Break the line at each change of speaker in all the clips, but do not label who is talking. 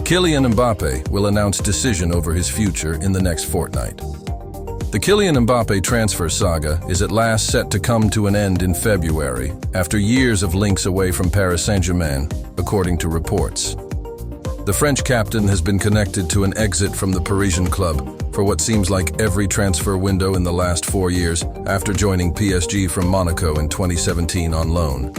Kylian Mbappé will announce decision over his future in the next fortnight. The Kylian Mbappé transfer saga is at last set to come to an end in February, after years of links away from Paris Saint-Germain, according to reports. The French captain has been connected to an exit from the Parisian club for what seems like every transfer window in the last 4 years, after joining PSG from Monaco in 2017 on loan.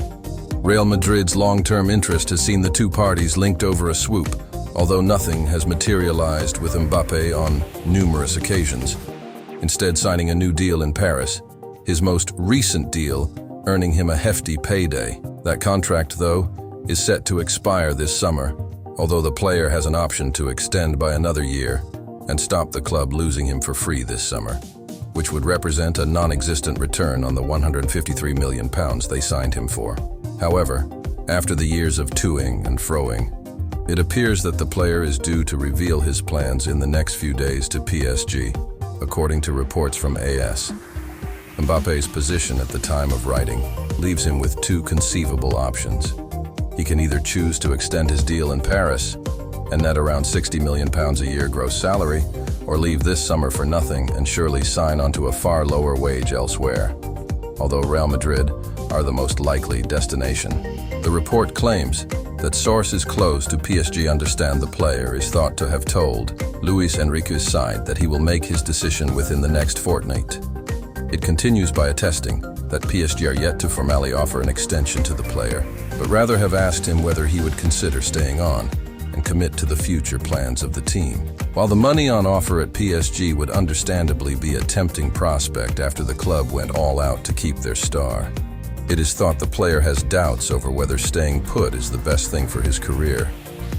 Real Madrid's long-term interest has seen the two parties linked over a swoop, although nothing has materialized with Mbappé on numerous occasions, instead signing a new deal in Paris, his most recent deal earning him a hefty payday. That contract, though, is set to expire this summer, although the player has an option to extend by another year and stop the club losing him for free this summer, which would represent a non-existent return on the £153 million they signed him for. However, after the years of toing and froing, it appears that the player is due to reveal his plans in the next few days to PSG, according to reports from AS. Mbappé's position at the time of writing leaves him with two conceivable options. He can either choose to extend his deal in Paris and net around £60 million a year gross salary, or leave this summer for nothing and surely sign onto a far lower wage elsewhere, although Real Madrid are the most likely destination. The report claims that sources close to PSG understand the player is thought to have told Luis Enrique's side that he will make his decision within the next fortnight. It continues by attesting that PSG are yet to formally offer an extension to the player, but rather have asked him whether he would consider staying on and commit to the future plans of the team. While the money on offer at PSG would understandably be a tempting prospect after the club went all out to keep their star, it is thought the player has doubts over whether staying put is the best thing for his career.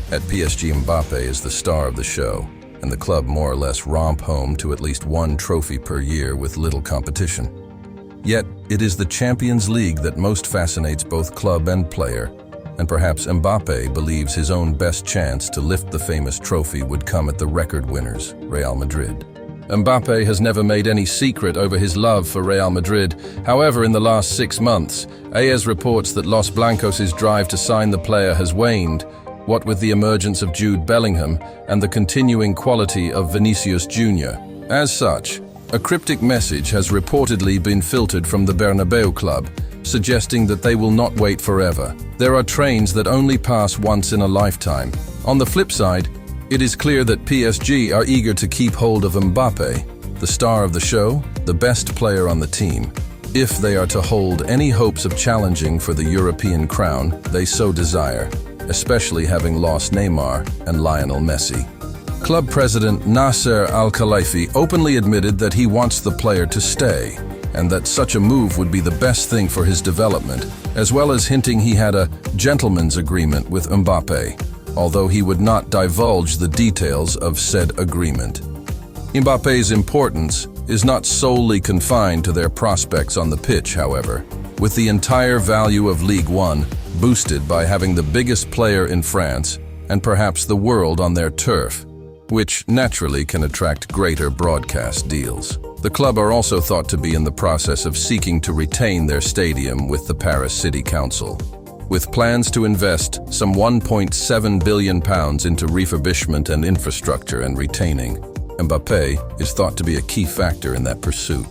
At PSG, Mbappé is the star of the show, and the club more or less romp home to at least one trophy per year with little competition. Yet, it is the Champions League that most fascinates both club and player, and perhaps Mbappé believes his own best chance to lift the famous trophy would come at the record winners, Real Madrid. Mbappé has never made any secret over his love for Real Madrid. However, in the last 6 months, AS reports that Los Blancos' drive to sign the player has waned, what with the emergence of Jude Bellingham and the continuing quality of Vinicius Jr. As such, a cryptic message has reportedly been filtered from the Bernabeu club, suggesting that they will not wait forever. There are trains that only pass once in a lifetime. On the flip side, it is clear that PSG are eager to keep hold of Mbappé, the star of the show, the best player on the team, if they are to hold any hopes of challenging for the European crown they so desire, especially having lost Neymar and Lionel Messi. Club president Nasser Al-Khelaifi openly admitted that he wants the player to stay, and that such a move would be the best thing for his development, as well as hinting he had a gentleman's agreement with Mbappé, although he would not divulge the details of said agreement. Mbappé's importance is not solely confined to their prospects on the pitch, however, with the entire value of Ligue 1 boosted by having the biggest player in France and perhaps the world on their turf, which naturally can attract greater broadcast deals. The club are also thought to be in the process of seeking to retain their stadium with the Paris City Council, with plans to invest some £1.7 billion into refurbishment and infrastructure, and retaining Mbappé is thought to be a key factor in that pursuit.